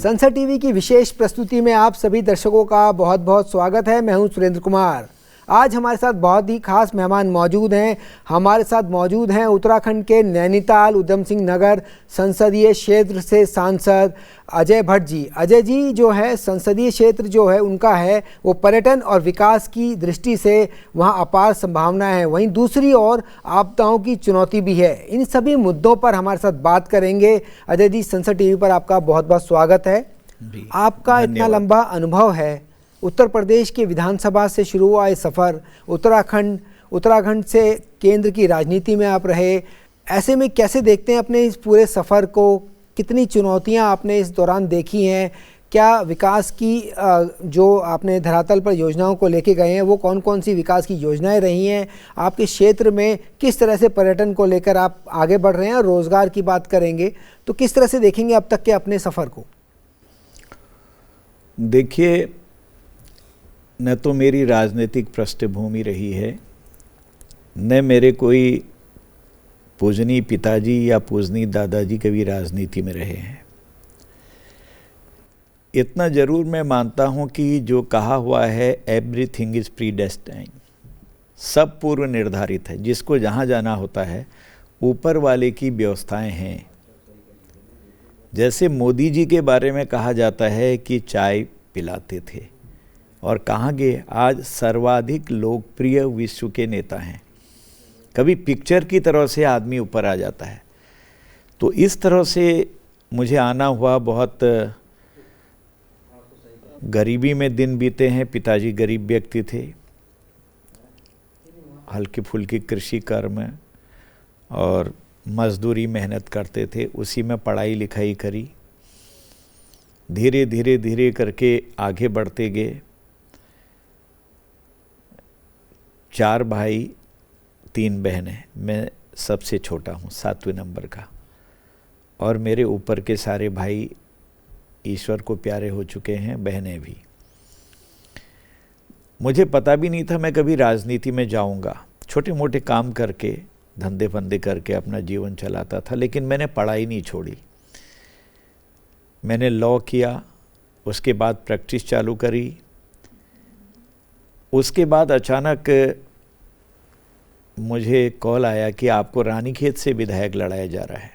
संसद टीवी की विशेष प्रस्तुति में आप सभी दर्शकों का बहुत बहुत स्वागत है। मैं हूं सुरेंद्र कुमार। आज हमारे साथ बहुत ही खास मेहमान मौजूद हैं। हमारे साथ मौजूद हैं उत्तराखंड के नैनीताल उधम सिंह नगर संसदीय क्षेत्र से सांसद अजय भट्ट जी। अजय जी जो है संसदीय क्षेत्र जो है उनका है वो पर्यटन और विकास की दृष्टि से वहाँ अपार संभावनाएं हैं, वहीं दूसरी ओर आपदाओं की चुनौती भी है। इन सभी मुद्दों पर हमारे साथ बात करेंगे। अजय जी, संसद टीवी पर आपका बहुत बहुत स्वागत है। आपका इतना लंबा अनुभव है, उत्तर प्रदेश के विधानसभा से शुरू हुआ ये सफ़र, उत्तराखंड से केंद्र की राजनीति में आप रहे। ऐसे में कैसे देखते हैं अपने इस पूरे सफ़र को? कितनी चुनौतियां आपने इस दौरान देखी हैं? क्या विकास की जो आपने धरातल पर योजनाओं को लेके गए हैं वो कौन कौन सी विकास की योजनाएं रही हैं? आपके क्षेत्र में किस तरह से पर्यटन को लेकर आप आगे बढ़ रहे हैं? और रोज़गार की बात करेंगे तो किस तरह से देखेंगे अब तक के अपने सफ़र को? देखिए, न तो मेरी राजनीतिक पृष्ठभूमि रही है, न मेरे कोई पूजनी पिताजी या पूजनी दादाजी कभी राजनीति में रहे हैं। इतना ज़रूर मैं मानता हूं कि जो कहा हुआ है एवरीथिंग इज़ प्रीडेस्टाइन्ड, सब पूर्व निर्धारित है। जिसको जहां जाना होता है ऊपर वाले की व्यवस्थाएं हैं। जैसे मोदी जी के बारे में कहा जाता है कि चाय पिलाते थे और कहाँ गए, आज सर्वाधिक लोकप्रिय विश्व के नेता हैं। कभी पिक्चर की तरह से आदमी ऊपर आ जाता है। तो इस तरह से मुझे आना हुआ। बहुत गरीबी में दिन बीते हैं। पिताजी गरीब व्यक्ति थे, हल्की फुल्की कृषि कर्म और मजदूरी मेहनत करते थे, उसी में पढ़ाई लिखाई करी। धीरे धीरे करके आगे बढ़ते गए। 4 भाई 3 बहनें, मैं सबसे छोटा हूँ, 7वें नंबर का। और मेरे ऊपर के सारे भाई ईश्वर को प्यारे हो चुके हैं, बहनें भी। मुझे पता भी नहीं था मैं कभी राजनीति में जाऊँगा। छोटे मोटे काम करके, धंधे फंदे करके अपना जीवन चलाता था, लेकिन मैंने पढ़ाई नहीं छोड़ी। मैंने लॉ किया, उसके बाद प्रैक्टिस चालू करी। उसके बाद अचानक मुझे कॉल आया कि आपको रानीखेत से विधायक लड़ाया जा रहा है।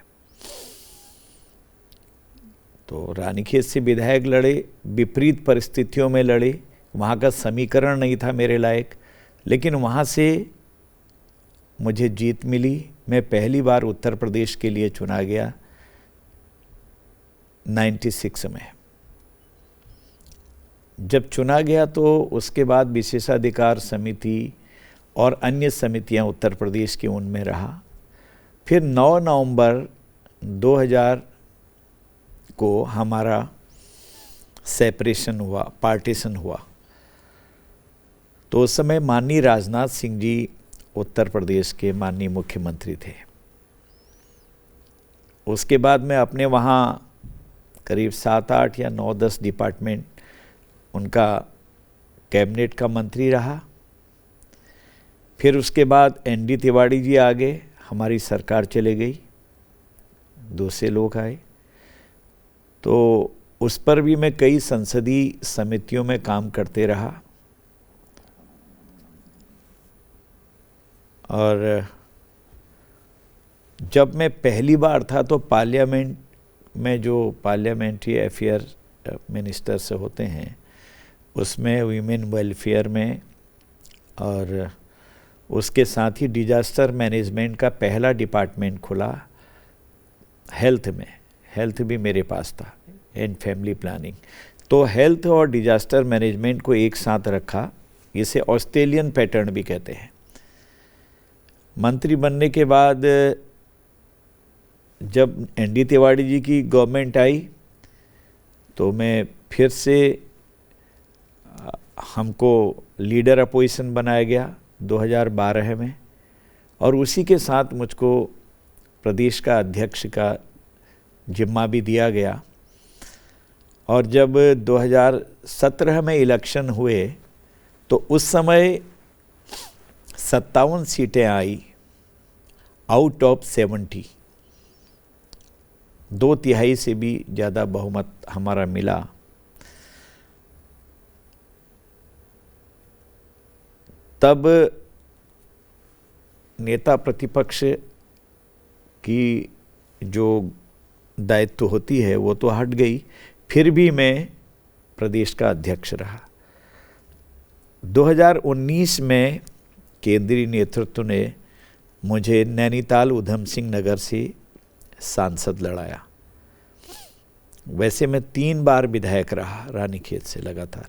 तो रानीखेत से विधायक लड़े, विपरीत परिस्थितियों में लड़े। वहाँ का समीकरण नहीं था मेरे लायक, लेकिन वहाँ से मुझे जीत मिली। मैं पहली बार उत्तर प्रदेश के लिए चुना गया 96 में। जब चुना गया तो उसके बाद विशेषाधिकार समिति और अन्य समितियां उत्तर प्रदेश की उनमें रहा। फिर 9 नवंबर 2000 को हमारा सेपरेशन हुआ, पार्टीशन हुआ। तो उस समय माननीय राजनाथ सिंह जी उत्तर प्रदेश के माननीय मुख्यमंत्री थे। उसके बाद मैं अपने वहाँ करीब 7-8 या 9-10 डिपार्टमेंट उनका कैबिनेट का मंत्री रहा। फिर उसके बाद एनडी तिवारी जी आ गए, हमारी सरकार चले गई, दूसरे लोग आए। तो उस पर भी मैं कई संसदीय समितियों में काम करते रहा। और जब मैं पहली बार था तो पार्लियामेंट में जो पार्लियामेंट्री अफेयर मिनिस्टर से होते हैं उसमें वीमेन वेलफेयर में, और उसके साथ ही डिजास्टर मैनेजमेंट का पहला डिपार्टमेंट खुला हेल्थ में। हेल्थ भी मेरे पास था, एंड फैमिली प्लानिंग। तो हेल्थ और डिजास्टर मैनेजमेंट को एक साथ रखा। इसे ऑस्ट्रेलियन पैटर्न भी कहते हैं। मंत्री बनने के बाद जब एनडी तिवारी जी की गवर्नमेंट आई तो मैं फिर से हमको लीडर अपोजिशन बनाया गया 2012 में, और उसी के साथ मुझको प्रदेश का अध्यक्ष का जिम्मा भी दिया गया। और जब 2017 में इलेक्शन हुए तो उस समय 57 सीटें आई आउट ऑफ 70। 2/3 से भी ज़्यादा बहुमत हमारा मिला। तब नेता प्रतिपक्ष की जो दायित्व होती है वो तो हट गई, फिर भी मैं प्रदेश का अध्यक्ष रहा। 2019 में केंद्रीय नेतृत्व ने मुझे नैनीताल उधम सिंह नगर से सांसद लड़ाया। वैसे मैं 3 बार विधायक रहा रानीखेत से लगातार।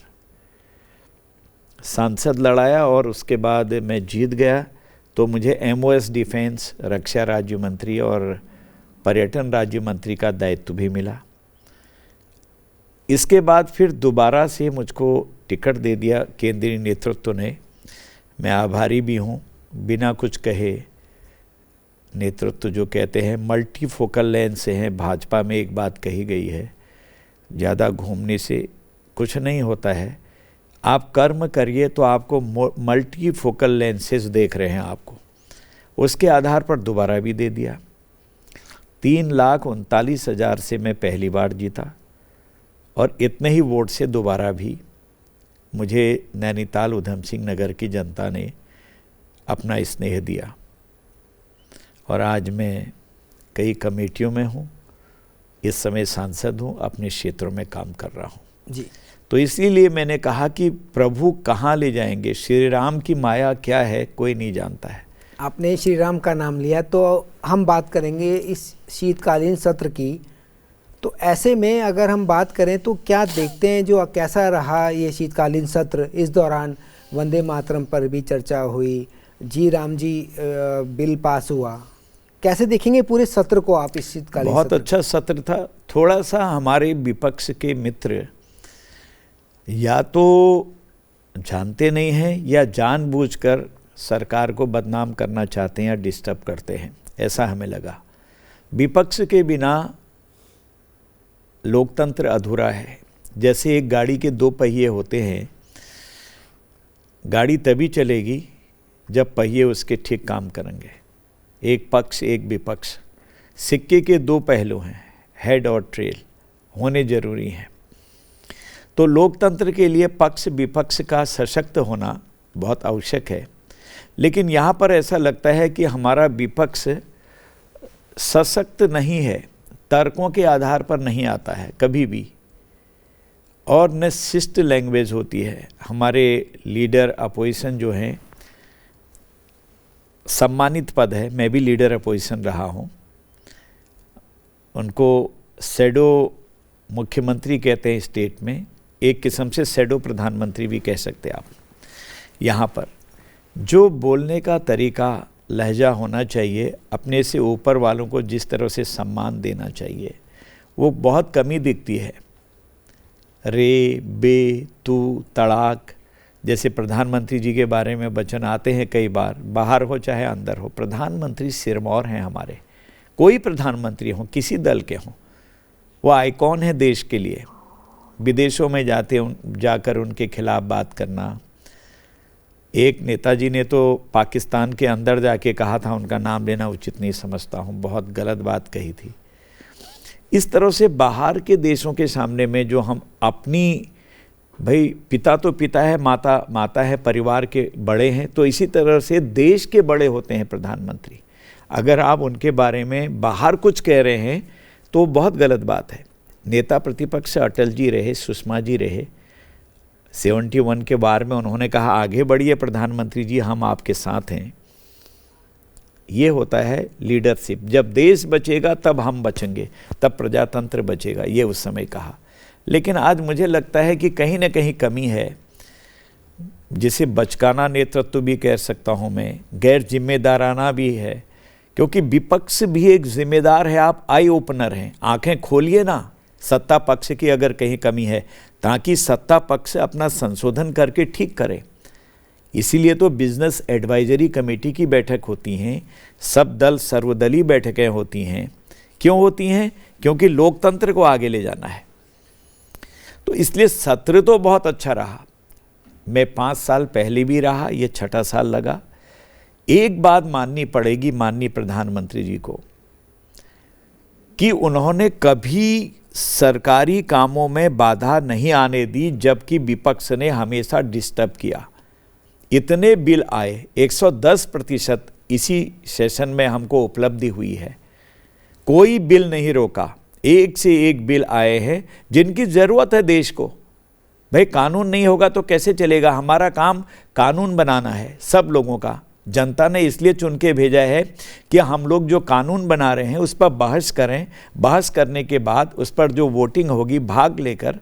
सांसद लड़ाया और उसके बाद मैं जीत गया तो मुझे MOS डिफेंस, रक्षा राज्य मंत्री और पर्यटन राज्य मंत्री का दायित्व भी मिला। इसके बाद फिर दोबारा से मुझको टिकट दे दिया केंद्रीय नेतृत्व ने। मैं आभारी भी हूँ। बिना कुछ कहे नेतृत्व जो कहते हैं मल्टी फोकल लेंस से हैं। भाजपा में एक बात कही गई है, ज़्यादा घूमने से कुछ नहीं होता है। आप कर्म करिए तो आपको मल्टी फोकल लेंसेज देख रहे हैं आपको। उसके आधार पर दोबारा भी दे दिया। 3,39,000 से मैं पहली बार जीता और इतने ही वोट से दोबारा भी मुझे नैनीताल उधम सिंह नगर की जनता ने अपना स्नेह दिया। और आज मैं कई कमेटियों में हूँ, इस समय सांसद हूँ, अपने क्षेत्रों में काम कर रहा हूँ जी। तो इसीलिए मैंने कहा कि प्रभु कहाँ ले जाएंगे, श्री राम की माया क्या है कोई नहीं जानता है। आपने श्री राम का नाम लिया तो हम बात करेंगे इस शीतकालीन सत्र की। तो ऐसे में अगर हम बात करें तो क्या देखते हैं, जो कैसा रहा ये शीतकालीन सत्र? इस दौरान वंदे मातरम पर भी चर्चा हुई, जी राम जी बिल पास हुआ। कैसे देखेंगे पूरे सत्र को आप इस शीतकालीन? बहुत अच्छा सत्र था। थोड़ा सा हमारे विपक्ष के मित्र या तो जानते नहीं हैं या जानबूझकर सरकार को बदनाम करना चाहते हैं या डिस्टर्ब करते हैं, ऐसा हमें लगा। विपक्ष के बिना लोकतंत्र अधूरा है। जैसे एक गाड़ी के 2 पहिए होते हैं, गाड़ी तभी चलेगी जब पहिए उसके ठीक काम करेंगे। एक पक्ष एक विपक्ष, सिक्के के 2 पहलू हैं, हेड और टेल होने जरूरी हैं। तो लोकतंत्र के लिए पक्ष विपक्ष का सशक्त होना बहुत आवश्यक है। लेकिन यहाँ पर ऐसा लगता है कि हमारा विपक्ष सशक्त नहीं है, तर्कों के आधार पर नहीं आता है कभी भी, और न शिष्ट लैंग्वेज होती है। हमारे लीडर अपोजिशन जो हैं, सम्मानित पद है, मैं भी लीडर अपोजिशन रहा हूँ, उनको शैडो मुख्यमंत्री कहते हैं स्टेट में, एक किस्म से शैडो प्रधानमंत्री भी कह सकते हैं आप। यहाँ पर जो बोलने का तरीका, लहजा होना चाहिए, अपने से ऊपर वालों को जिस तरह से सम्मान देना चाहिए, वो बहुत कमी दिखती है। रे, बे, तू, तड़ाक जैसे प्रधानमंत्री जी के बारे में वचन आते हैं कई बार, बाहर हो चाहे अंदर हो। प्रधानमंत्री सिरमौर हैं हमारे, कोई प्रधानमंत्री हो, किसी दल के हों, वो आइकॉन है देश के लिए। विदेशों में जाकर उनके खिलाफ बात करना। एक नेताजी ने तो पाकिस्तान के अंदर जाके कहा था, उनका नाम लेना उचित नहीं समझता हूँ, बहुत गलत बात कही थी। इस तरह से बाहर के देशों के सामने में जो हम अपनी, भाई पिता तो पिता है, माता माता है, परिवार के बड़े हैं, तो इसी तरह से देश के बड़े होते हैं प्रधानमंत्री। अगर आप उनके बारे में बाहर कुछ कह रहे हैं तो बहुत गलत बात है। नेता प्रतिपक्ष अटल जी रहे, सुषमा जी रहे, 71 के बार में उन्होंने कहा आगे बढ़िए प्रधानमंत्री जी, हम आपके साथ हैं। ये होता है लीडरशिप। जब देश बचेगा तब हम बचेंगे, तब प्रजातंत्र बचेगा, ये उस समय कहा। लेकिन आज मुझे लगता है कि कहीं ना कहीं कमी है, जिसे बचकाना नेतृत्व भी कह सकता हूँ मैं, गैर जिम्मेदाराना भी है, क्योंकि विपक्ष भी एक जिम्मेदार है। आप आई ओपनर हैं, आंखें खोलिए ना सत्ता पक्ष की अगर कहीं कमी है, ताकि सत्ता पक्ष अपना संशोधन करके ठीक करे। इसीलिए तो बिजनेस एडवाइजरी कमेटी की बैठक होती हैं, सब दल सर्वदलीय बैठकें होती हैं। क्यों होती हैं? क्योंकि लोकतंत्र को आगे ले जाना है। तो इसलिए सत्र तो बहुत अच्छा रहा। मैं 5 साल पहले भी रहा, ये 6ठा साल लगा। एक बात माननी पड़ेगी माननीय प्रधानमंत्री जी को कि उन्होंने कभी सरकारी कामों में बाधा नहीं आने दी, जबकि विपक्ष ने हमेशा डिस्टर्ब किया। इतने बिल आए, 110% इसी सेशन में हमको उपलब्धि हुई है। कोई बिल नहीं रोका, एक से एक बिल आए हैं जिनकी ज़रूरत है देश को। भाई कानून नहीं होगा तो कैसे चलेगा? हमारा काम कानून बनाना है सब लोगों का। जनता ने इसलिए चुन के भेजा है कि हम लोग जो कानून बना रहे हैं उस पर बहस करें, बहस करने के बाद उस पर जो वोटिंग होगी भाग लेकर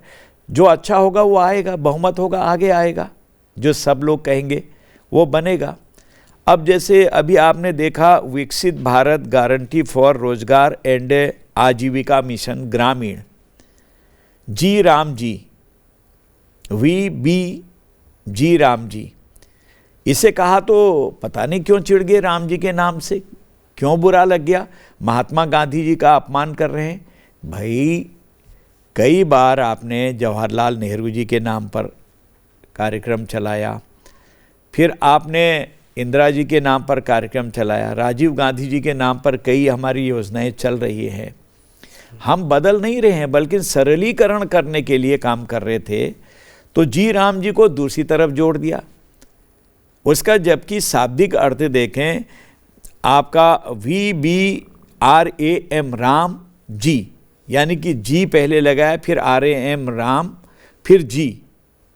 जो अच्छा होगा वो आएगा, बहुमत होगा आगे आएगा, जो सब लोग कहेंगे वो बनेगा। अब जैसे अभी आपने देखा विकसित भारत गारंटी फॉर रोजगार एंड आजीविका मिशन ग्रामीण, जी राम जी, जी राम जी, इसे कहा तो पता नहीं क्यों चिढ़ गए राम जी के नाम से, क्यों बुरा लग गया? महात्मा गांधी जी का अपमान कर रहे हैं। भाई कई बार आपने जवाहरलाल नेहरू जी के नाम पर कार्यक्रम चलाया, फिर आपने इंदिरा जी के नाम पर कार्यक्रम चलाया, राजीव गांधी जी के नाम पर कई हमारी योजनाएं चल रही हैं। हम बदल नहीं रहे हैं बल्कि सरलीकरण करने के लिए काम कर रहे थे। तो जी राम जी को दूसरी तरफ जोड़ दिया। उसका जबकि शाब्दिक अर्थ देखें, आपका VBRAM राम जी, यानी कि जी पहले लगाया, फिर RAM राम, फिर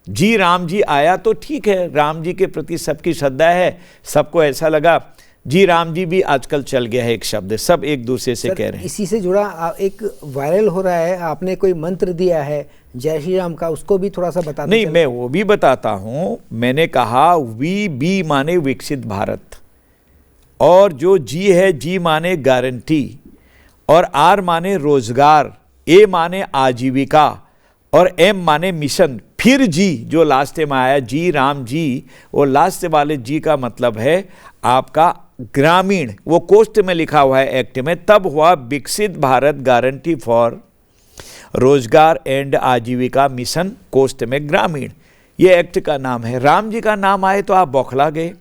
जी राम जी आया तो ठीक है, राम जी के प्रति सबकी श्रद्धा है, सबको ऐसा लगा। जी राम जी भी आजकल चल गया है एक शब्द, सब एक दूसरे से कह रहे हैं। इसी से जुड़ा एक वायरल हो रहा है, आपने कोई मंत्र दिया है जय श्री राम का, उसको भी थोड़ा सा बता। नहीं, मैं वो भी बताता हूँ। मैंने कहा VB माने विकसित भारत, और जो जी है, जी माने गारंटी, और R माने रोजगार, A माने आजीविका, और M माने मिशन, फिर जी जो लास्ट में आया जी राम जी, वो लास्ट वाले जी का मतलब है आपका ग्रामीण, वो कोष्ठ में लिखा हुआ है एक्ट में, तब हुआ विकसित भारत गारंटी फॉर रोजगार एंड आजीविका मिशन, कोष्ठ में ग्रामीण, ये एक्ट का नाम है। राम जी का नाम आए तो आप बौखला गए।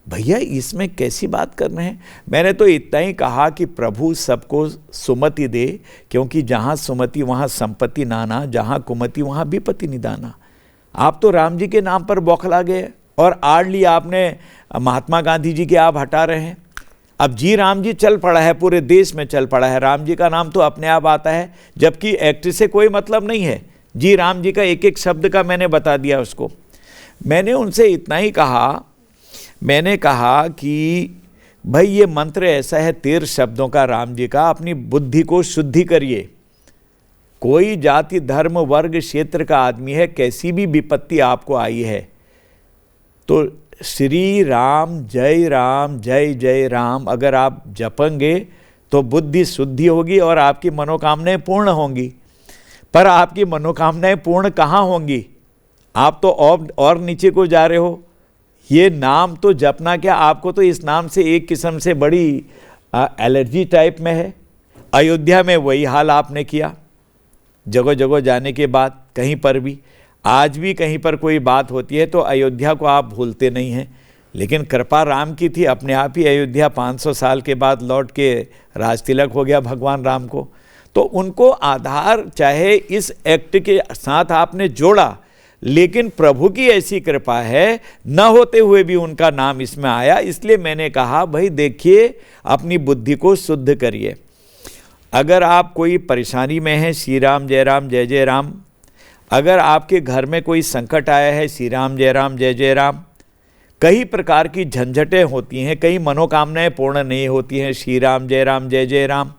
भैया इसमें कैसी बात कर रहे हैं? मैंने तो इतना ही कहा कि प्रभु सबको सुमति दे, क्योंकि जहाँ सुमति वहाँ संपत्ति नाना, जहाँ कुमति वहाँ विपत्ति निदाना। आप तो राम जी के नाम पर बौखला गए और आड़ली आपने महात्मा गांधी जी के आप हटा रहे हैं। अब जी राम जी चल पड़ा है, पूरे देश में चल पड़ा है, राम जी का नाम तो अपने आप आता है, जबकि एक्ट से कोई मतलब नहीं है। जी राम जी का एक एक शब्द का मैंने बता दिया उसको। मैंने उनसे इतना ही कहा, मैंने कहा कि भाई ये मंत्र ऐसा है 13 शब्दों का राम जी का, अपनी बुद्धि को शुद्धि करिए। कोई जाति धर्म वर्ग क्षेत्र का आदमी है, कैसी भी विपत्ति आपको आई है तो श्री राम जय जय राम अगर आप जपेंगे तो बुद्धि शुद्धि होगी और आपकी मनोकामनाएं पूर्ण होंगी। पर आपकी मनोकामनाएं पूर्ण कहाँ होंगी? आप तो और नीचे को जा रहे हो। ये नाम तो जपना क्या, आपको तो इस नाम से एक किस्म से बड़ी एलर्जी टाइप में है। अयोध्या में वही हाल आपने किया, जगह जगह जाने के बाद कहीं पर भी, आज भी कहीं पर कोई बात होती है तो अयोध्या को आप भूलते नहीं हैं। लेकिन कृपा राम की थी, अपने आप ही अयोध्या 500 साल के बाद लौट के राज तिलक हो गया भगवान राम को। तो उनको आधार चाहे इस एक्ट के साथ आपने जोड़ा, लेकिन प्रभु की ऐसी कृपा है, न होते हुए भी उनका नाम इसमें आया। इसलिए मैंने कहा भाई देखिए, अपनी बुद्धि को शुद्ध करिए। अगर आप कोई परेशानी में हैं, श्री राम जय जय राम। अगर आपके घर में कोई संकट आया है, श्री राम जय जय राम। कई प्रकार की झंझटें होती हैं, कई मनोकामनाएं पूर्ण नहीं होती हैं, श्री राम जय जय राम।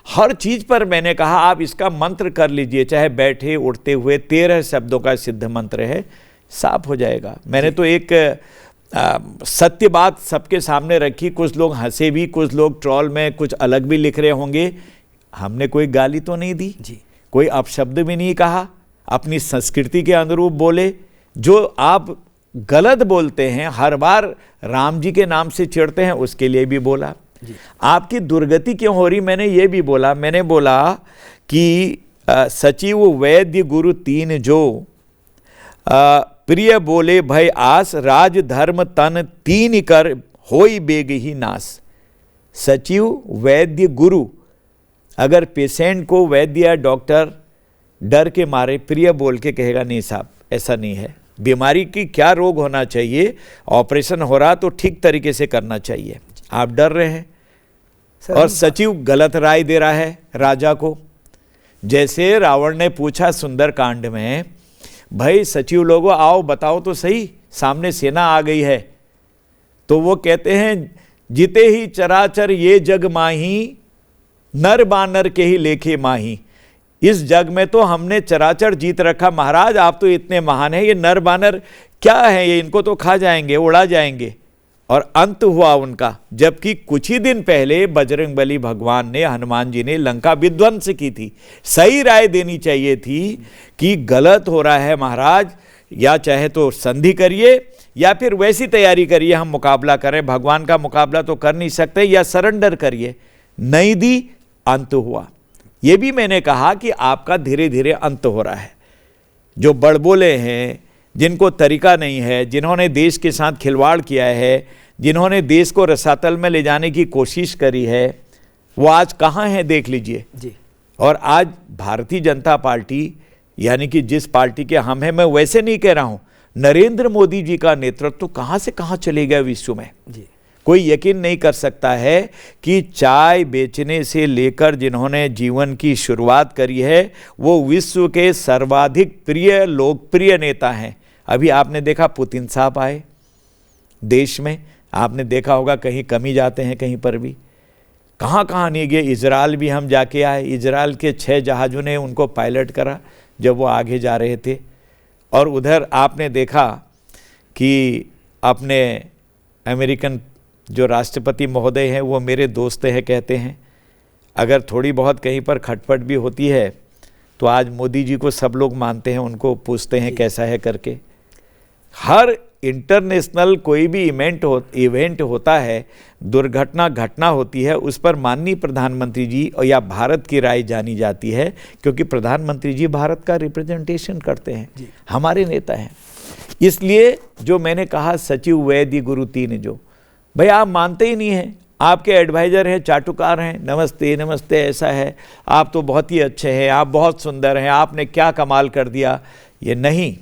हर चीज़ पर मैंने कहा आप इसका मंत्र कर लीजिए, चाहे बैठे उठते हुए। 13 शब्दों का सिद्ध मंत्र है, साफ हो जाएगा। मैंने तो एक सत्य बात सबके सामने रखी। कुछ लोग हंसे भी, कुछ लोग ट्रोल में कुछ अलग भी लिख रहे होंगे। हमने कोई गाली तो नहीं दी जी, कोई अपशब्द भी नहीं कहा, अपनी संस्कृति के अनुरूप बोले। जो आप गलत बोलते हैं, हर बार राम जी के नाम से चिढ़ते हैं, उसके लिए भी बोला। आपकी दुर्गति क्यों हो रही, मैंने ये भी बोला। मैंने बोला कि सचिव वैद्य गुरु 3 जो प्रिय बोले भय आस, राज धर्म तन 3 कर होई बेग ही नास। सचिव वैद्य गुरु अगर पेशेंट को वैद्य या डॉक्टर डर के मारे प्रिय बोल के कहेगा नहीं साहब ऐसा नहीं है, बीमारी की क्या रोग होना चाहिए, ऑपरेशन हो रहा तो ठीक तरीके से करना चाहिए, आप डर रहे हैं। और सचिव गलत राय दे रहा है राजा को। जैसे रावण ने पूछा सुंदरकांड में, भाई सचिव लोगों आओ बताओ तो सही, सामने सेना आ गई है, तो वो कहते हैं जीते ही चराचर ये जग माही, नर बानर के ही लेखे माही। इस जग में तो हमने चराचर जीत रखा महाराज, आप तो इतने महान हैं, ये नर बानर क्या है, ये इनको तो खा जाएंगे, उड़ा जाएंगे। और अंत हुआ उनका। जबकि कुछ ही दिन पहले बजरंगबली भगवान ने, हनुमान जी ने लंका विध्वंस की थी। सही राय देनी चाहिए थी कि गलत हो रहा है महाराज, या चाहे तो संधि करिए या फिर वैसी तैयारी करिए हम मुकाबला करें, भगवान का मुकाबला तो कर नहीं सकते, या सरेंडर करिए। नहीं दी, अंत हुआ। ये भी मैंने कहा कि आपका धीरे धीरे अंत हो रहा है। जो बड़बोले हैं, जिनको तरीका नहीं है, जिन्होंने देश के साथ खिलवाड़ किया है, जिन्होंने देश को रसातल में ले जाने की कोशिश करी है, वो आज कहाँ हैं देख लीजिए जी। और आज भारतीय जनता पार्टी, यानी कि जिस पार्टी के हम हैं, मैं वैसे नहीं कह रहा हूँ, नरेंद्र मोदी जी का नेतृत्व कहाँ से कहाँ चले गया विश्व में जी। कोई यकीन नहीं कर सकता है कि चाय बेचने से लेकर जिन्होंने जीवन की शुरुआत करी है, वो विश्व के सर्वाधिक प्रिय लोकप्रिय नेता हैं। अभी आपने देखा पुतिन साहब आए देश में, आपने देखा होगा कहीं कमी जाते हैं, कहीं पर भी कहाँ कहाँ नहीं गए। इजराइल भी हम जाके आए, इजराइल के 6 जहाज़ों ने उनको पायलट करा जब वो आगे जा रहे थे। और उधर आपने देखा कि अपने अमेरिकन जो राष्ट्रपति महोदय हैं, वो मेरे दोस्त हैं कहते हैं, अगर थोड़ी बहुत कहीं पर खटपट भी होती है तो आज मोदी जी को सब लोग मानते हैं, उनको पूछते हैं कैसा है करके। हर इंटरनेशनल कोई भी इवेंट होता है, दुर्घटना घटना होती है, उस पर माननीय प्रधानमंत्री जी और या भारत की राय जानी जाती है, क्योंकि प्रधानमंत्री जी भारत का रिप्रेजेंटेशन करते हैं, हमारे नेता हैं। इसलिए जो मैंने कहा सचिव वैद्य गुरु तीन, जो भाई आप मानते ही नहीं हैं, आपके एडवाइज़र हैं, चाटुकार हैं, नमस्ते नमस्ते ऐसा है, आप तो बहुत ही अच्छे हैं, आप बहुत सुंदर हैं, आपने क्या कमाल कर दिया। ये नहीं,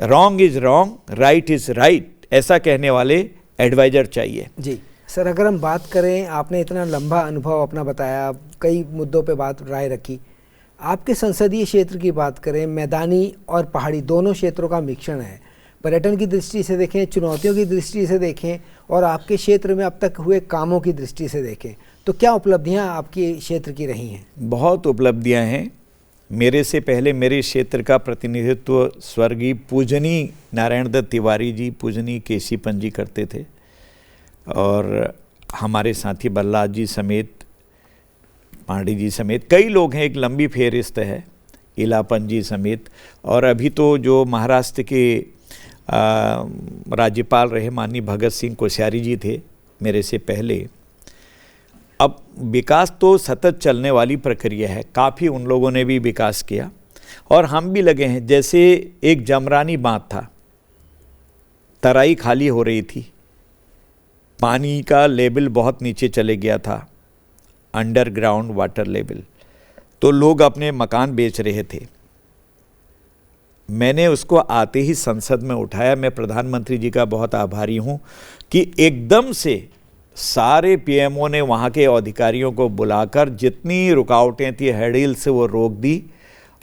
wrong is wrong, right is right, ऐसा कहने वाले एडवाइज़र चाहिए जी। सर अगर हम बात करें, आपने इतना लंबा अनुभव अपना बताया, कई मुद्दों पे बात राय रखी, आपके संसदीय क्षेत्र की बात करें, मैदानी और पहाड़ी दोनों क्षेत्रों का मिश्रण है। पर्यटन की दृष्टि से देखें, चुनौतियों की दृष्टि से देखें, और आपके क्षेत्र में अब तक हुए कामों की दृष्टि से देखें, तो क्या उपलब्धियां आपके क्षेत्र की रही हैं? बहुत उपलब्धियां हैं। मेरे से पहले मेरे क्षेत्र का प्रतिनिधित्व स्वर्गीय पूजनीय नारायण दत्त तिवारी जी, पूजनीय केसीपन जी करते थे, और हमारे साथी बल्लाद जी समेत, पांडे जी समेत कई लोग हैं, एक लंबी फेहरिस्त है, इलापन जी समेत। और अभी तो जो महाराष्ट्र के राज्यपाल रहे माननीय भगत सिंह कोश्यारी जी थे मेरे से पहले। अब विकास तो सतत चलने वाली प्रक्रिया है, काफ़ी उन लोगों ने भी विकास किया और हम भी लगे हैं। जैसे एक जमरानी बांध था, तराई खाली हो रही थी, पानी का लेवल बहुत नीचे चले गया था, अंडरग्राउंड वाटर लेवल, तो लोग अपने मकान बेच रहे थे। मैंने उसको आते ही संसद में उठाया। मैं प्रधानमंत्री जी का बहुत आभारी हूँ कि एकदम से सारे पीएमओ ने वहाँ के अधिकारियों को बुलाकर जितनी रुकावटें थी हेडिल से वो रोक दी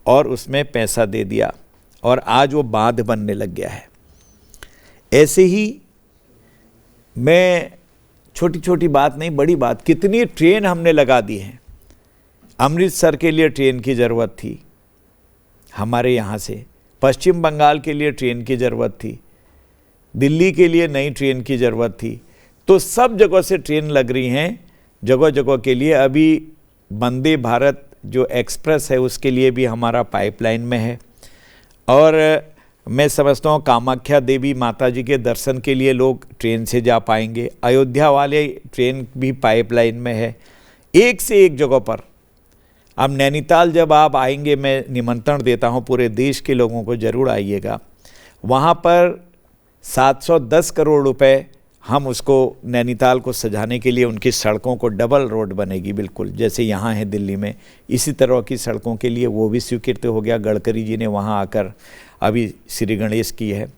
और उसमें पैसा दे दिया, और आज वो बांध बनने लग गया है। ऐसे ही मैं छोटी छोटी बात नहीं, बड़ी बात, कितनी ट्रेन हमने लगा दी हैं। अमृतसर के लिए ट्रेन की ज़रूरत थी हमारे यहाँ से, पश्चिम बंगाल के लिए ट्रेन की ज़रूरत थी, दिल्ली के लिए नई ट्रेन की ज़रूरत थी, तो सब जगह से ट्रेन लग रही हैं जगह जगह के लिए। अभी वंदे भारत जो एक्सप्रेस है उसके लिए भी हमारा पाइपलाइन में है, और मैं समझता हूँ कामाख्या देवी माता जी के दर्शन के लिए लोग ट्रेन से जा पाएंगे। अयोध्या वाले ट्रेन भी पाइपलाइन में है, एक से एक जगह पर। अब नैनीताल जब आप आएंगे, मैं निमंत्रण देता हूँ पूरे देश के लोगों को, ज़रूर आइएगा। वहाँ पर 710 करोड़ रुपए हम उसको नैनीताल को सजाने के लिए उनकी सड़कों को डबल रोड बनेगी, बिल्कुल जैसे यहाँ है दिल्ली में, इसी तरह की सड़कों के लिए वो भी स्वीकृत हो गया। गडकरी जी ने वहाँ आकर अभी श्री गणेश की है।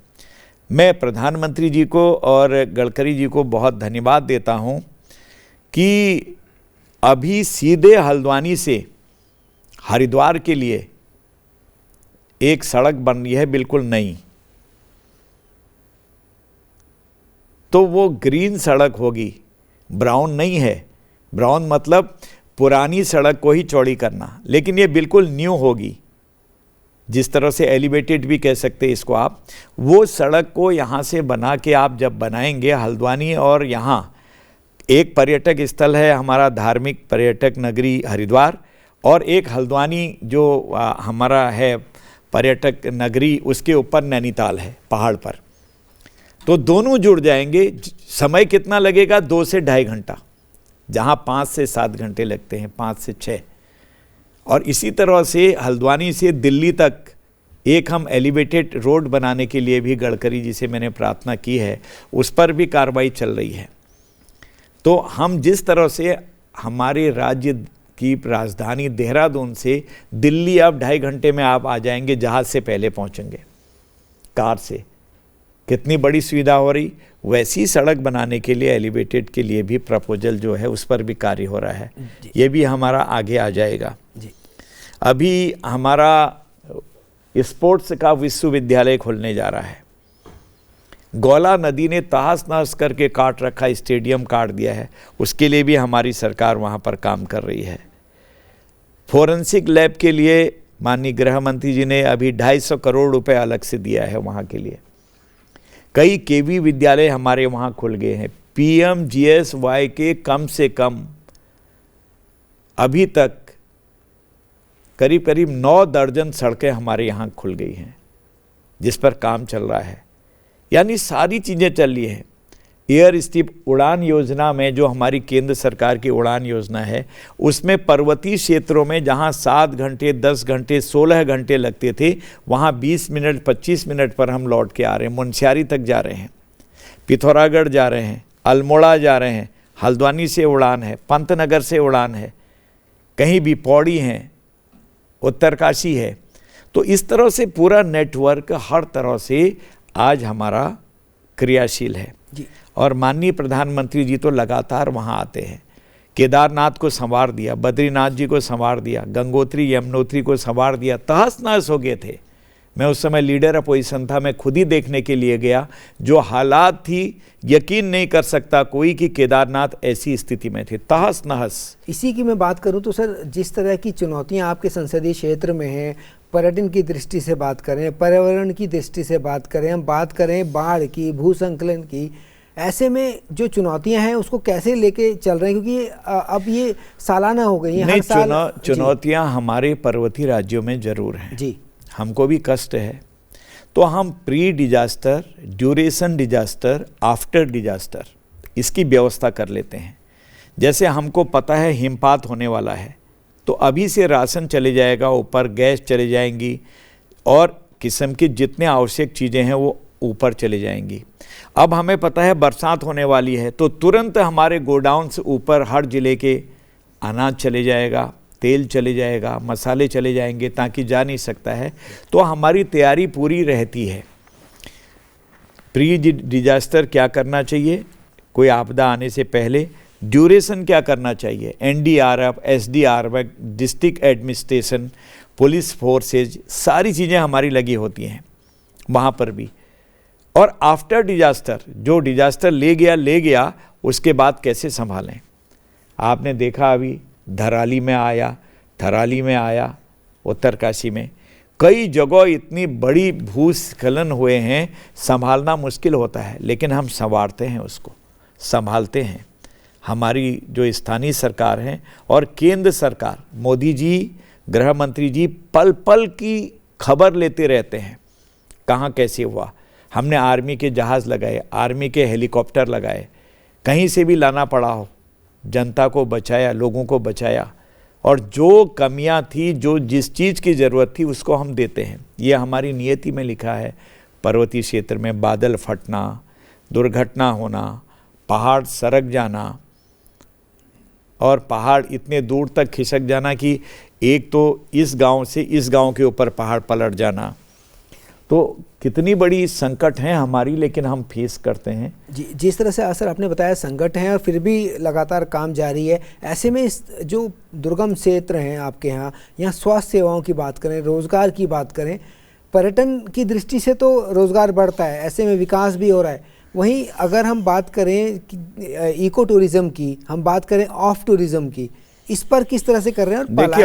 मैं प्रधानमंत्री जी को और गडकरी जी को बहुत धन्यवाद देता हूँ कि अभी सीधे हल्द्वानी से हरिद्वार के लिए एक सड़क बन रही है, बिल्कुल नई। तो वो ग्रीन सड़क होगी, ब्राउन नहीं है। ब्राउन मतलब पुरानी सड़क को ही चौड़ी करना, लेकिन ये बिल्कुल न्यू होगी, जिस तरह से एलिवेटेड भी कह सकते हैं इसको आप। वो सड़क को यहाँ से बना के आप जब बनाएंगे हल्द्वानी, और यहाँ एक पर्यटक स्थल है हमारा, धार्मिक पर्यटक नगरी हरिद्वार, और एक हल्द्वानी जो हमारा है पर्यटक नगरी, उसके ऊपर नैनीताल है पहाड़ पर। तो दोनों जुड़ जाएंगे। समय कितना लगेगा? 2 से ढाई घंटा, जहाँ 5 से 7 घंटे लगते हैं, 5 से 6। और इसी तरह से हल्द्वानी से दिल्ली तक एक हम एलिवेटेड रोड बनाने के लिए भी गडकरी जी से मैंने प्रार्थना की है, उस पर भी कार्रवाई चल रही है। तो हम जिस तरह से हमारे राज्य की राजधानी देहरादून से दिल्ली अब 2.5 घंटे में आप आ जाएंगे, जहाज़ से पहले पहुंचेंगे, कार से, कितनी बड़ी सुविधा हो रही। वैसी सड़क बनाने के लिए, एलिवेटेड के लिए भी प्रपोजल जो है उस पर भी कार्य हो रहा है, ये भी हमारा आगे आ जाएगा जी। अभी हमारा स्पोर्ट्स का विश्वविद्यालय खुलने जा रहा है। गौला नदी ने तहस नहस करके काट रखा, स्टेडियम काट दिया है, उसके लिए भी हमारी सरकार वहाँ पर काम कर रही है। फोरेंसिक लैब के लिए माननीय गृह मंत्री जी ने अभी 250 करोड़ रुपए अलग से दिया है वहाँ के लिए। कई केवी विद्यालय हमारे वहाँ खुल गए हैं। PMGSY के कम से कम अभी तक करीब करीब 9 दर्जन सड़कें हमारे यहाँ खुल गई हैं, जिस पर काम चल रहा है। यानी सारी चीज़ें चल रही हैं। एयर स्ट्रिप उड़ान योजना में, जो हमारी केंद्र सरकार की उड़ान योजना है, उसमें पर्वतीय क्षेत्रों में जहां 7 घंटे 10 घंटे 16 घंटे लगते थे, वहां 20 मिनट 25 मिनट पर हम लौट के आ रहे हैं। मुनस्यारी तक जा रहे हैं, पिथौरागढ़ जा रहे हैं, अल्मोड़ा जा रहे हैं, हल्द्वानी से उड़ान है, पंतनगर से उड़ान है, कहीं भी पौड़ी हैं, उत्तरकाशी है। तो इस तरह से पूरा नेटवर्क हर तरह से आज हमारा क्रियाशील है जी। और माननीय प्रधानमंत्री जी तो लगातार वहाँ आते हैं। केदारनाथ को संवार दिया, बद्रीनाथ जी को संवार दिया, गंगोत्री यमुनोत्री को संवार दिया, तहस नहस हो गए थे। मैं उस समय लीडर अपोजिशन था, मैं खुद ही देखने के लिए गया। जो हालात थी, यकीन नहीं कर सकता कोई कि केदारनाथ ऐसी स्थिति में थे, तहस नहस। इसी की मैं बात करूं तो सर, जिस तरह की चुनौतियां आपके संसदीय क्षेत्र में हैं, पर्यटन की दृष्टि से बात करें, पर्यावरण की दृष्टि से बात करें, हम बात करें बाढ़ की, भूसंकलन की, ऐसे में जो चुनौतियां हैं उसको कैसे लेके चल रहे हैं? क्योंकि अब ये सालाना हो गई हैं, हर साल चुनौतियां हमारे पर्वतीय राज्यों में जरूर हैं जी। हमको भी कष्ट है, तो हम pre disaster, duration disaster, after disaster, इसकी व्यवस्था कर लेते हैं। जैसे हमको पता है हिमपात होने वाला है, तो अभी से राशन चले जाएगा ऊपर, गैस चले जाएंगी, और किस्म की जितने आवश्यक चीज़ें हैं वो ऊपर चले जाएंगी। अब हमें पता है बरसात होने वाली है, तो तुरंत हमारे गोडाउन से ऊपर हर ज़िले के अनाज चले जाएगा, तेल चले जाएगा, मसाले चले जाएंगे, ताकि जा नहीं सकता है। तो हमारी तैयारी पूरी रहती है। प्री डिजास्टर क्या करना चाहिए, कोई आपदा आने से पहले, ड्यूरेशन क्या करना चाहिए, NDRF, SDRF, district administration, police forces, सारी चीज़ें हमारी लगी होती हैं वहाँ पर भी। और आफ्टर डिजास्टर, जो डिजास्टर ले गया, उसके बाद कैसे संभालें। आपने देखा अभी धराली में आया, उत्तरकाशी में, कई जगह इतनी बड़ी भूस्खलन हुए हैं, संभालना मुश्किल होता है, लेकिन हम संवारते हैं, उसको संभालते हैं। हमारी जो स्थानीय सरकार है और केंद्र सरकार, मोदी जी, गृह मंत्री जी पल पल की खबर लेते रहते हैं, कहाँ कैसे हुआ। हमने आर्मी के जहाज़ लगाए, आर्मी के हेलीकॉप्टर लगाए, कहीं से भी लाना पड़ा हो, जनता को बचाया, लोगों को बचाया। और जो कमियां थी, जो जिस चीज़ की ज़रूरत थी, उसको हम देते हैं। ये हमारी नियति में लिखा है। पर्वतीय क्षेत्र में बादल फटना, दुर्घटना होना, पहाड़ सरक जाना और पहाड़ इतने दूर तक खिसक जाना कि एक तो इस गांव से इस गांव के ऊपर पहाड़ पलट जाना, तो कितनी बड़ी संकट है हमारी, लेकिन हम फेस करते हैं। जी, जिस तरह से सर आपने बताया संकट है और फिर भी लगातार काम जारी है। ऐसे में इस जो दुर्गम क्षेत्र हैं आपके यहाँ स्वास्थ्य सेवाओं की बात करें, रोज़गार की बात करें, पर्यटन की दृष्टि से तो रोज़गार बढ़ता है, ऐसे में विकास भी हो रहा है। वहीं अगर हम बात करें इको टूरिज़्म की, हम बात करें ऑफ टूरिज़्म की, इस पर किस तरह से कर रहे हैं? देखिए,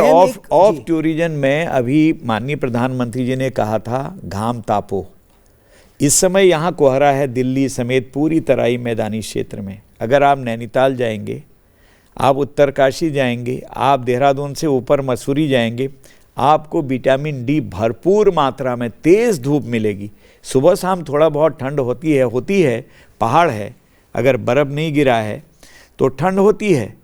ऑफ टूरिज्म में अभी माननीय प्रधानमंत्री जी ने कहा था घाम तापो। इस समय यहाँ कोहरा है दिल्ली समेत पूरी तराई मैदानी क्षेत्र में। अगर आप नैनीताल जाएंगे, आप उत्तरकाशी जाएंगे, आप देहरादून से ऊपर मसूरी जाएंगे, आपको विटामिन डी भरपूर मात्रा में तेज़ धूप मिलेगी। सुबह शाम थोड़ा बहुत ठंड होती है, पहाड़ है, अगर बर्फ़ नहीं गिरा है तो ठंड होती है,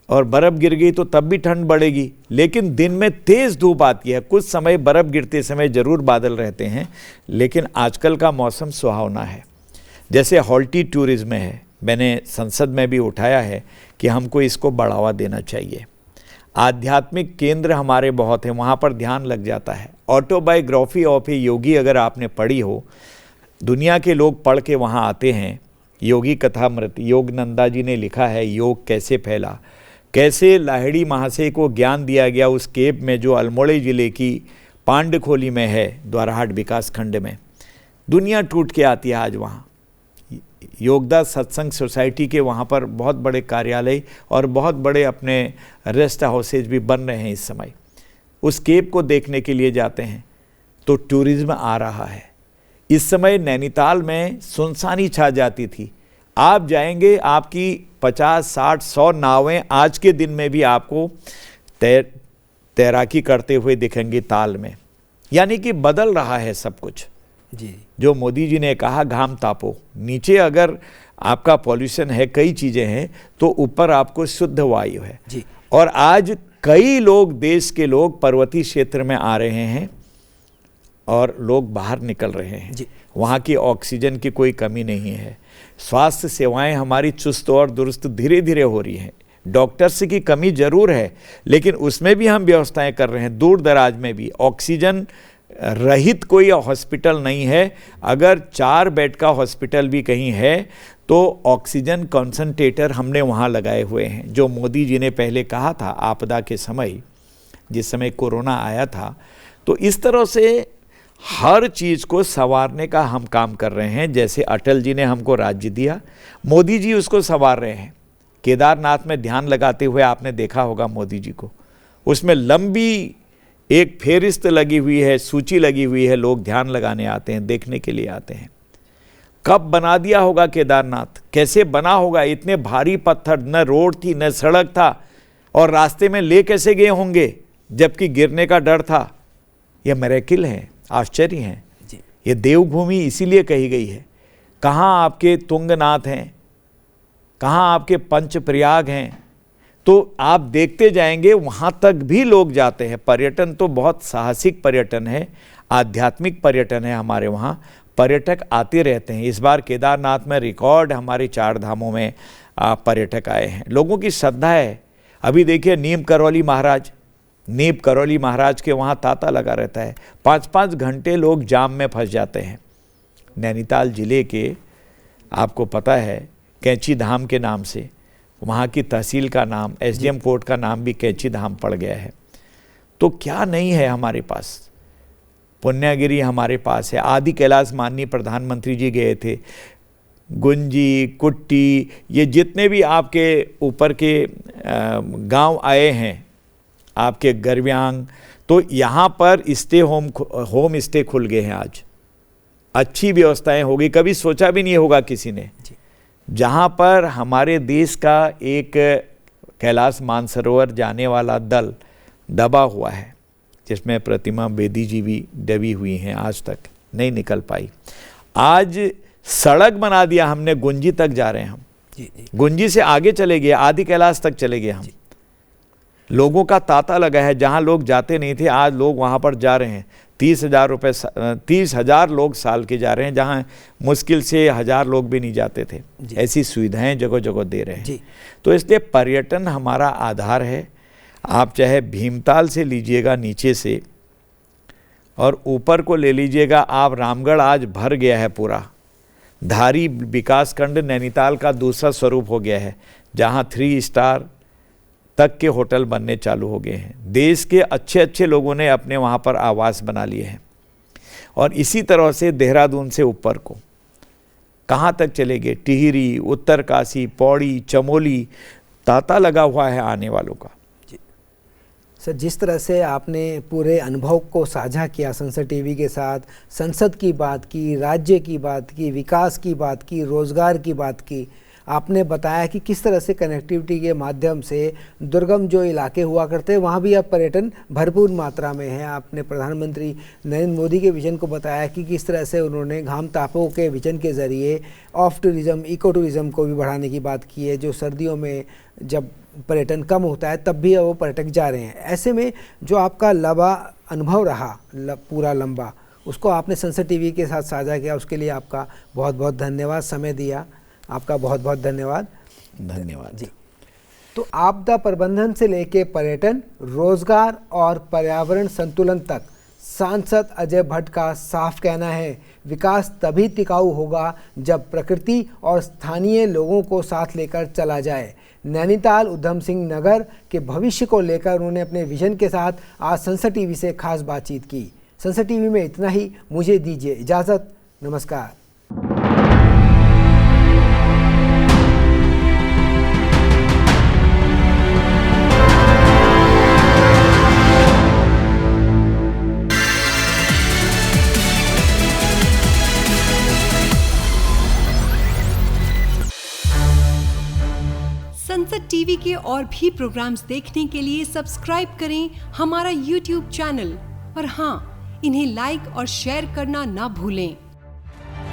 और बर्फ़ गिर गई तो तब भी ठंड बढ़ेगी, लेकिन दिन में तेज़ धूप आती है। कुछ समय बर्फ़ गिरते समय ज़रूर बादल रहते हैं, लेकिन आजकल का मौसम सुहावना है। जैसे हॉल्टी टूरिज़्म है, मैंने संसद में भी उठाया है कि हमको इसको बढ़ावा देना चाहिए। आध्यात्मिक केंद्र हमारे बहुत हैं, वहाँ पर ध्यान लग जाता है। ऑटोबायोग्राफी ऑफ ए योगी अगर आपने पढ़ी हो, दुनिया के लोग पढ़ के वहाँ आते हैं। योगी कथामृत योगनंदा जी ने लिखा है, योग कैसे फैला, कैसे लाहिड़ी महाशय को ज्ञान दिया गया उस केप में जो अल्मोड़े ज़िले की पांडखोली में है, द्वाराहाट विकास खंड में। दुनिया टूट के आती है आज वहाँ। योगदास सत्संग सोसाइटी के वहाँ पर बहुत बड़े कार्यालय और बहुत बड़े अपने रेस्ट हाउसेज भी बन रहे हैं इस समय। उस केप को देखने के लिए जाते हैं, तो टूरिज़्म आ रहा है। इस समय नैनीताल में सुनसानी छा जाती थी। आप जाएंगे, आपकी 50, 60, 100 नावें आज के दिन में भी आपको तैराकी करते हुए दिखेंगी ताल में। यानी कि बदल रहा है सब कुछ। जी, जो मोदी जी ने कहा घाम तापो, नीचे अगर आपका पॉल्यूशन है, कई चीज़ें हैं, तो ऊपर आपको शुद्ध वायु है जी। और आज कई लोग, देश के लोग पर्वतीय क्षेत्र में आ रहे हैं और लोग बाहर निकल रहे हैं। वहाँ की ऑक्सीजन की कोई कमी नहीं है। स्वास्थ्य सेवाएं हमारी चुस्त और दुरुस्त धीरे धीरे हो रही हैं। डॉक्टर्स की कमी जरूर है, लेकिन उसमें भी हम व्यवस्थाएं कर रहे हैं। दूर दराज में भी ऑक्सीजन रहित कोई हॉस्पिटल नहीं है। अगर 4 बेड का हॉस्पिटल भी कहीं है तो ऑक्सीजन कंसंट्रेटर हमने वहाँ लगाए हुए हैं। जो मोदी जी ने पहले कहा था आपदा के समय, जिस समय कोरोना आया था, तो इस तरह से हर चीज़ को संवारने का हम काम कर रहे हैं। जैसे अटल जी ने हमको राज्य दिया, मोदी जी उसको संवार रहे हैं। केदारनाथ में ध्यान लगाते हुए आपने देखा होगा मोदी जी को, उसमें लंबी एक फेरिस्त लगी हुई है, सूची लगी हुई है, लोग ध्यान लगाने आते हैं, देखने के लिए आते हैं। कब बना दिया होगा केदारनाथ, कैसे बना होगा? इतने भारी पत्थर, न रोड थी न सड़क था, और रास्ते में ले कैसे गए होंगे जबकि गिरने का डर था। यह मिरेकल है, आश्चर्य हैं। ये देवभूमि इसीलिए कही गई है। कहाँ आपके तुंगनाथ हैं, कहाँ आपके पंचप्रयाग हैं, तो आप देखते जाएंगे वहाँ तक भी लोग जाते हैं। पर्यटन तो बहुत साहसिक पर्यटन है, आध्यात्मिक पर्यटन है। हमारे वहाँ पर्यटक आते रहते हैं। इस बार केदारनाथ में रिकॉर्ड हमारे 4 धामों में पर्यटक आए हैं। लोगों की श्रद्धा है। अभी देखिए नीम करौली महाराज के वहाँ तांता लगा रहता है। 5-5 घंटे लोग जाम में फंस जाते हैं। नैनीताल जिले के, आपको पता है, कैंची धाम के नाम से वहाँ की तहसील का नाम, एसडीएम कोर्ट का नाम भी कैंची धाम पड़ गया है। तो क्या नहीं है हमारे पास? पुण्यागिरी हमारे पास है। आदि कैलाश माननीय प्रधानमंत्री जी गए थे। गुंजी, कुट्टी, ये जितने भी आपके ऊपर के गांव आए हैं, आपके गरव्यांग, तो यहाँ पर होम स्टे खुल गए हैं। आज अच्छी व्यवस्थाएं हो गई, कभी सोचा भी नहीं होगा किसी ने। जहाँ पर हमारे देश का एक कैलाश मानसरोवर जाने वाला दल दबा हुआ है, जिसमें प्रतिमा बेदी जी भी दबी हुई हैं, आज तक नहीं निकल पाई। आज सड़क बना दिया हमने, गुंजी तक जा रहे हैं हम। गुंजी से आगे चले गए, आदि कैलाश तक चले गए हम। लोगों का तांता लगा है, जहाँ लोग जाते नहीं थे आज लोग वहाँ पर जा रहे हैं। 30,000 लोग साल के जा रहे हैं, जहाँ मुश्किल से 1000 लोग भी नहीं जाते थे। ऐसी सुविधाएं जगह जगह दे रहे हैं। तो इसलिए पर्यटन हमारा आधार है। आप चाहे भीमताल से लीजिएगा नीचे से और ऊपर को ले लीजिएगा, आप रामगढ़ आज भर गया है पूरा। धारी विकासखंड नैनीताल का दूसरा स्वरूप हो गया है, जहाँ 3 स्टार तक के होटल बनने चालू हो गए हैं। देश के अच्छे अच्छे लोगों ने अपने वहाँ पर आवास बना लिए हैं। और इसी तरह से देहरादून से ऊपर को कहाँ तक चलेंगे, टिहरी, उत्तरकाशी, पौड़ी, चमोली, तांता लगा हुआ है आने वालों का। सर, जिस तरह से आपने पूरे अनुभव को साझा किया संसद टीवी के साथ, संसद की बात की, राज्य की बात की, विकास की बात की, रोज़गार की बात की, आपने बताया कि किस तरह से कनेक्टिविटी के माध्यम से दुर्गम जो इलाके हुआ करते हैं वहाँ भी अब पर्यटन भरपूर मात्रा में है। आपने प्रधानमंत्री नरेंद्र मोदी के विजन को बताया कि किस तरह से उन्होंने घाम तापों के विजन के ज़रिए ऑफ टूरिज़्म, इको टूरिज़्म को भी बढ़ाने की बात की है, जो सर्दियों में जब पर्यटन कम होता है तब भी वो पर्यटक जा रहे हैं। ऐसे में जो आपका लंबा अनुभव रहा पूरा लंबा, उसको आपने संसद टीवी के साथ साझा किया, उसके लिए आपका बहुत बहुत धन्यवाद। समय दिया, आपका बहुत बहुत धन्यवाद। धन्यवाद जी। तो आपदा प्रबंधन से लेके पर्यटन, रोजगार और पर्यावरण संतुलन तक सांसद अजय भट्ट का साफ कहना है, विकास तभी टिकाऊ होगा जब प्रकृति और स्थानीय लोगों को साथ लेकर चला जाए। नैनीताल उधम सिंह नगर के भविष्य को लेकर उन्होंने अपने विजन के साथ आज संसद टीवी से खास बातचीत की। संसद टीवी में इतना ही, मुझे दीजिए इजाज़त। नमस्कार। संसद टीवी के और भी प्रोग्राम्स देखने के लिए सब्सक्राइब करें हमारा YouTube चैनल और हाँ, इन्हें लाइक और शेयर करना ना भूलें।